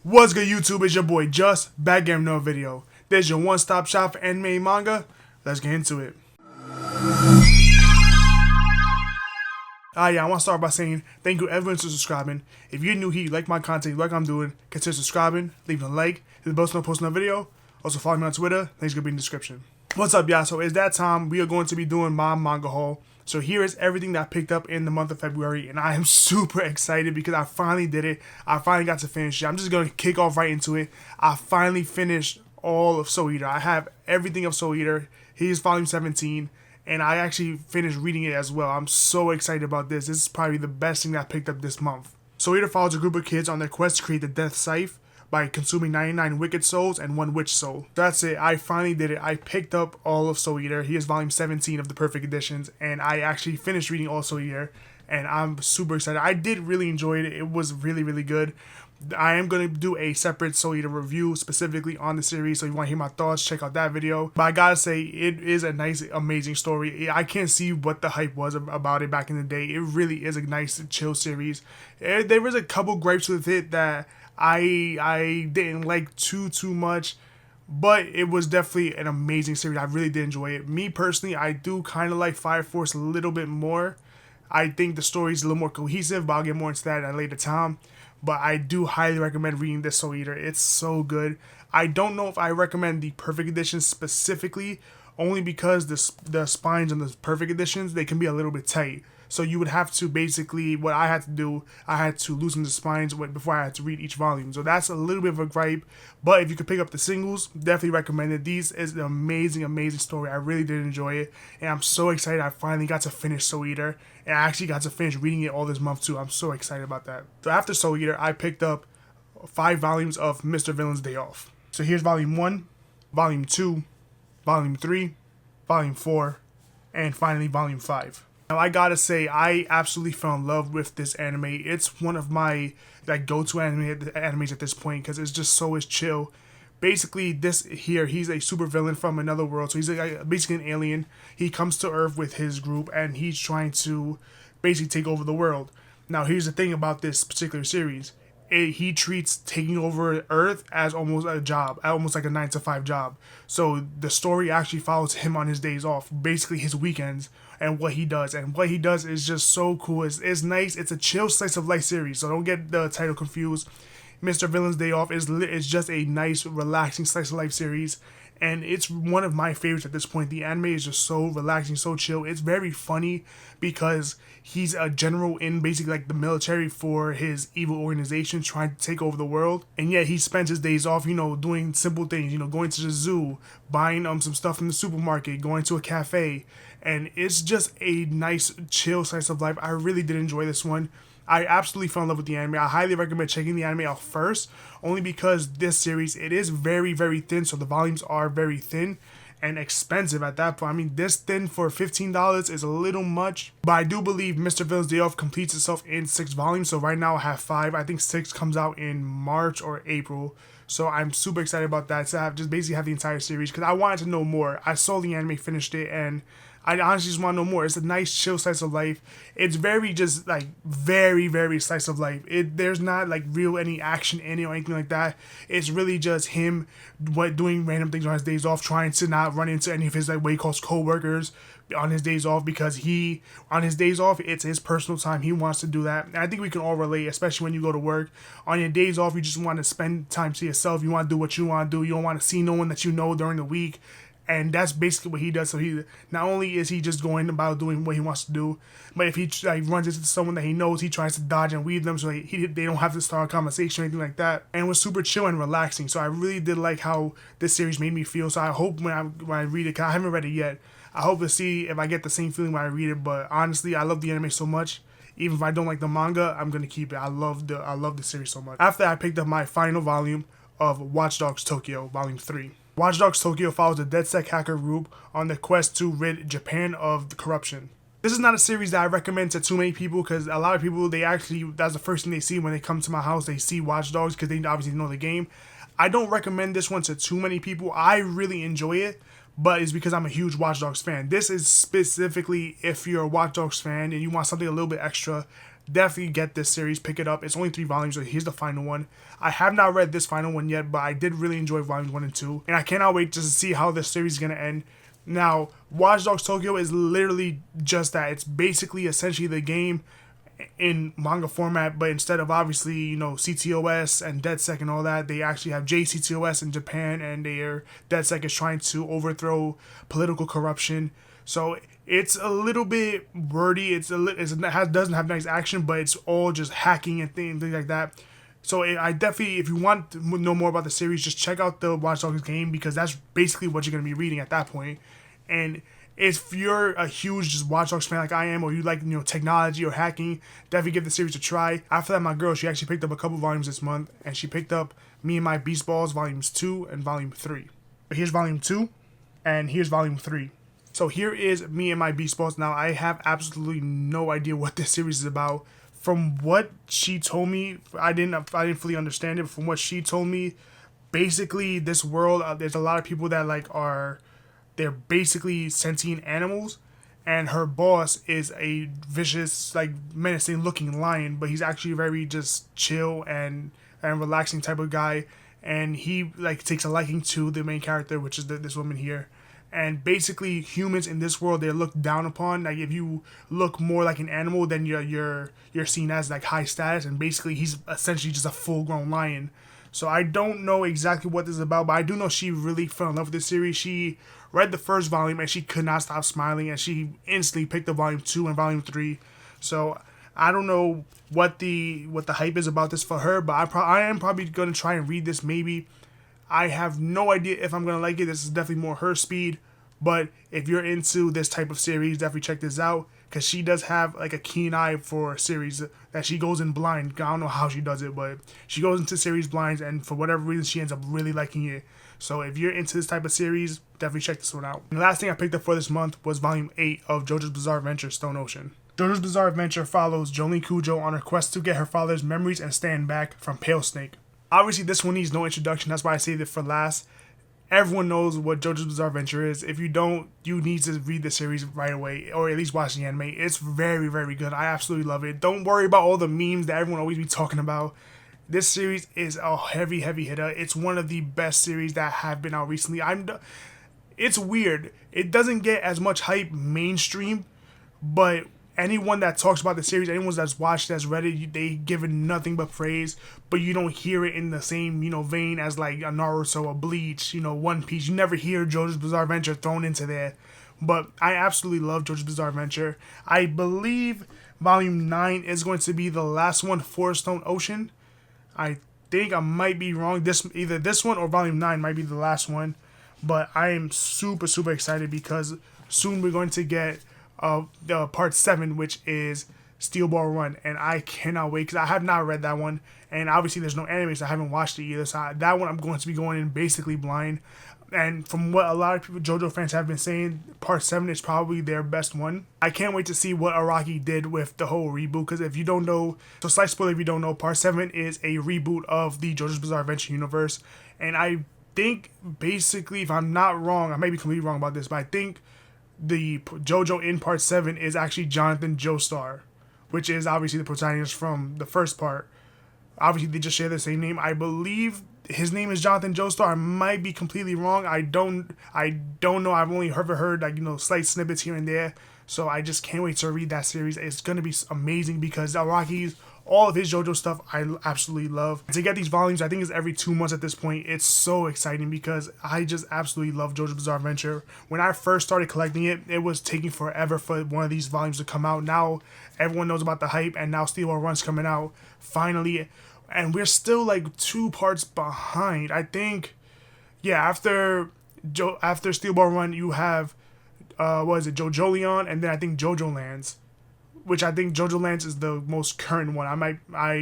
What's good, YouTube? It's your boy Just, back again with another video. There's your one-stop shop for anime and manga. Let's get into it. I want to start by saying thank you everyone for subscribing. If you're new here, you like my content, you like what I'm doing, consider subscribing, leaving a like, hit the bell so post another video. Also follow me on Twitter, links gonna be in the description. What's up, y'all? So it's that time. We are going to be doing my manga haul. So here is everything that I picked up in the month of February, and I am super excited because I finally did it. I finally got to finish it. I'm just going to kick off right into it. I finally finished all of Soul Eater. I have everything of Soul Eater. Here's volume 17, and I actually finished reading it as well. I'm so excited about this. This is probably the best thing that I picked up this month. Soul Eater follows a group of kids on their quest to create the Death Scythe by consuming 99 wicked souls and 1 witch soul. That's it. I finally did it. I picked up all of Soul Eater. Here's volume 17 of the Perfect Editions, and I actually finished reading all Soul Eater, and I'm super excited. I did really enjoy it. It was really, really good. I am going to do a separate Soul Eater review specifically on the series, so if you want to hear my thoughts, check out that video. But I gotta say, it is a nice, amazing story. I can't see what the hype was about it back in the day. It really is a nice, chill series. There was a couple gripes with it that I didn't like too much, but it was definitely an amazing series. I really did enjoy it. Me personally, I do kind of like Fire Force a little bit more. I think the story's a little more cohesive, but I'll get more into that at a later time. But I do highly recommend reading this Soul Eater. It's so good. I don't know if I recommend the Perfect Edition specifically, only because the spines on the Perfect Editions, they can be a little bit tight. So you would have to basically, what I had to do, I had to loosen the spines before I had to read each volume. So that's a little bit of a gripe. But if you could pick up the singles, definitely recommend it. These is an amazing, amazing story. I really did enjoy it. And I'm so excited I finally got to finish Soul Eater. And I actually got to finish reading it all this month too. I'm so excited about that. So after Soul Eater, I picked up 5 volumes of Mr. Villain's Day Off. So here's volume 1, volume 2, volume 3, volume 4, and finally volume 5. Now I gotta say, I absolutely fell in love with this anime. It's one of my go-to animes at this point because it's just so chill. Basically, he's a super villain from another world. So he's basically an alien. He comes to Earth with his group and he's trying to basically take over the world. Now here's the thing about this particular series. He treats taking over Earth as almost a job, almost like a 9-to-5 job. So the story actually follows him on his days off, basically his weekends, and what he does. And what he does is just so cool. It's nice. It's a chill slice of life series, so don't get the title confused. Mr. Villain's Day Off is just a nice, relaxing slice of life series, and it's one of my favorites at this point. The anime is just so relaxing, so chill. It's very funny because he's a general in basically like the military for his evil organization trying to take over the world, and yet he spends his days off, doing simple things, going to the zoo, buying some stuff from the supermarket, going to a cafe, and it's just a nice, chill slice of life. I really did enjoy this one. I absolutely fell in love with the anime. I highly recommend checking the anime out first, only because this series, it is very, very thin, so the volumes are very thin and expensive at that point. I mean, this thin for $15 is a little much, but I do believe Mr. Villain's Day Off completes itself in 6 volumes, so right now I have 5. I think 6 comes out in March or April, so I'm super excited about that, to just basically have the entire series, because I wanted to know more. I saw the anime, finished it, and I honestly just want to know more. It's a nice, chill slice of life. It's very just very, very slice of life. There's not real any action in it or anything like that. It's really just him doing random things on his days off, trying to not run into any of his what he calls co-workers on his days off, because on his days off, it's his personal time. He wants to do that. And I think we can all relate, especially when you go to work. On your days off, you just want to spend time to yourself. You want to do what you want to do. You don't want to see no one that you know during the week. And that's basically what he does. So he not only is he just going about doing what he wants to do, but if he runs into someone that he knows, he tries to dodge and weave them so they don't have to start a conversation or anything like that. And it was super chill and relaxing. So I really did like how this series made me feel. So I hope when I read it, 'cause I haven't read it yet, I hope to see if I get the same feeling when I read it. But honestly, I love the anime so much. Even if I don't like the manga, I'm gonna keep it. I love the series so much. After I picked up my final volume of Watch Dogs Tokyo, Volume 3. Watch Dogs Tokyo follows a DedSec hacker group on the quest to rid Japan of the corruption. This is not a series that I recommend to too many people, because a lot of people, that's the first thing they see when they come to my house. They see Watch Dogs because they obviously know the game. I don't recommend this one to too many people. I really enjoy it, but it's because I'm a huge Watch Dogs fan. This is specifically if you're a Watch Dogs fan and you want something a little bit extra. definitely get this series, pick it up. It's only 3 volumes, so here's the final one. I have not read this final one yet, but I did really enjoy volumes 1 and 2, and I cannot wait just to see how this series is gonna end. Now, Watch Dogs Tokyo is literally just that. It's basically essentially the game in manga format, but instead of obviously, you know, CTOS and DedSec and all that, they actually have JCTOS in Japan, and DedSec is trying to overthrow political corruption. So it's a little bit wordy. Doesn't have nice action, but it's all just hacking and things like that. So I definitely, if you want to know more about the series, just check out the Watch Dogs game, because that's basically what you're going to be reading at that point. And if you're a huge just Watch Dogs fan like I am, or you like, you know, technology or hacking, definitely give the series a try. After that, my girl, she actually picked up a couple volumes this month, and she picked up Me and My Beast Balls Volumes 2 and Volume 3. But here's Volume 2, and here's Volume 3. So here is Me and My Beast Balls. Now, I have absolutely no idea what this series is about. From what she told me, I didn't fully understand it, but from what she told me, basically this world, there's a lot of people that they're basically sentient animals, and her boss is a vicious, like, menacing looking lion, but he's actually very just chill and relaxing type of guy, and he like takes a liking to the main character, which is this woman here. And basically humans in this world, they're looked down upon. Like, if you look more like an animal, then you're seen as like high status, and basically he's essentially just a full-grown lion. So I don't know exactly what this is about, but I do know she really fell in love with this series. She read the first volume and she could not stop smiling, and she instantly picked up Volume 2 and Volume 3. So I don't know what the hype is about this for her, but I am probably going to try and read this maybe. I have no idea if I'm going to like it. This is definitely more her speed. But if you're into this type of series, definitely check this out, because she does have like a keen eye for series that she goes in blind. I don't know how she does it, but she goes into series blinds, and for whatever reason, she ends up really liking it. So if you're into this type of series, definitely check this one out. And the last thing I picked up for this month was Volume 8 of JoJo's Bizarre Adventure Stone Ocean. JoJo's Bizarre Adventure follows Jolene Cujo on her quest to get her father's memories and stand back from Pale Snake. Obviously, this one needs no introduction. That's why I saved it for last. Everyone knows what JoJo's Bizarre Adventure is. If you don't, you need to read the series right away, or at least watch the anime. It's very, very good. I absolutely love it. Don't worry about all the memes that everyone always be talking about. This series is a heavy, heavy hitter. It's one of the best series that have been out recently. It's weird. It doesn't get as much hype mainstream, but anyone that talks about the series, anyone that's watched, that's read it, they give it nothing but praise. But you don't hear it in the same, you know, vein as like a Naruto, a Bleach, you know, One Piece. You never hear JoJo's Bizarre Adventure thrown into there. But I absolutely love JoJo's Bizarre Adventure. I believe Volume 9 is going to be the last one for Stone Ocean. I think I might be wrong. Either this one or Volume 9 might be the last one. But I am super, super excited, because soon we're going to get the Part 7, which is Steel Ball Run, and I cannot wait, because I have not read that one, and obviously there's no anime, so I haven't watched it either. So that one I'm going to be going in basically blind. And from what a lot of people, JoJo fans, have been saying, Part 7 is probably their best one. I can't wait to see what Araki did with the whole reboot, because if you don't know, so slight spoiler if you don't know, Part 7 is a reboot of the JoJo's Bizarre Adventure universe. And I think, basically, if I'm not wrong, I may be completely wrong about this, but I think the JoJo in Part 7 is actually Jonathan Joestar, which is obviously the protagonist from the first part. Obviously, they just share the same name. I believe his name is Jonathan Joestar. I might be completely wrong. I don't know. I've only heard like, you know, slight snippets here and there. So I just can't wait to read that series. It's gonna be amazing, because Araki's, all of his JoJo stuff I absolutely love. To get these volumes, I think it's every 2 months at this point. It's so exciting, because I just absolutely love JoJo's Bizarre Adventure. When I first started collecting it, it was taking forever for one of these volumes to come out. Now everyone knows about the hype, and now Steel Ball Run's coming out finally, and we're still like 2 parts behind. I think, yeah, after Steel Ball Run, you have what is it, JoJolion, and then I think JoJo Lands, which I think JoJo Lands is the most current one. I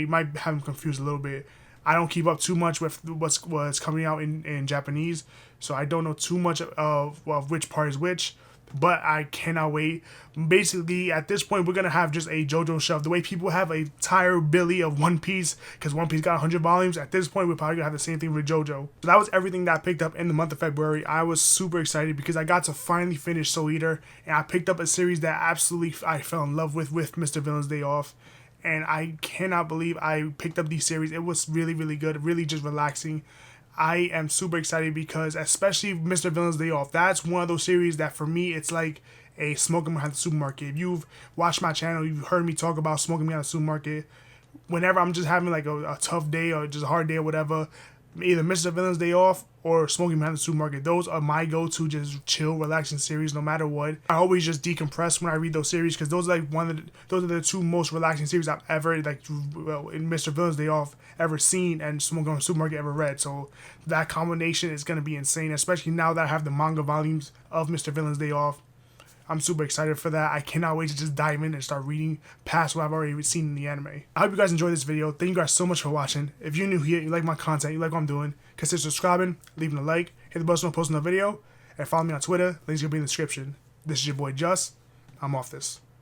might have them confused a little bit. I don't keep up too much with what's coming out in Japanese, so I don't know too much of which part is which. But I cannot wait. Basically, at this point, we're going to have just a JoJo shelf. The way people have a tire Billy of One Piece, because One Piece got 100 volumes, at this point, we're probably going to have the same thing with JoJo. So that was everything that I picked up in the month of February. I was super excited, because I got to finally finish Soul Eater, and I picked up a series that absolutely I fell in love with Mr. Villain's Day Off. and I cannot believe I picked up these series. It was really, really good, really just relaxing. I am super excited because especially Mr. Villain's Day Off, that's one of those series that for me, it's like a smoking behind the supermarket. If you've watched my channel, you've heard me talk about smoking behind the supermarket. Whenever I'm just having like a tough day or just a hard day or whatever, either Mr. Villain's Day Off or Smoking Behind the Supermarket, those are my go-to just chill, relaxing series no matter what. I always just decompress when I read those series because those are like those are the two most relaxing series I've ever in Mr. Villain's Day Off ever seen and Smoking Behind the Supermarket ever read. So that combination is gonna be insane, especially now that I have the manga volumes of Mr. Villain's Day Off. I'm super excited for that. I cannot wait to just dive in and start reading past what I've already seen in the anime. I hope you guys enjoyed this video. Thank you guys so much for watching. If you're new here, you like my content, you like what I'm doing, consider subscribing, leaving a like, hit the bell so I post another video, and follow me on Twitter. Links will be in the description. This is your boy Just. I'm off this.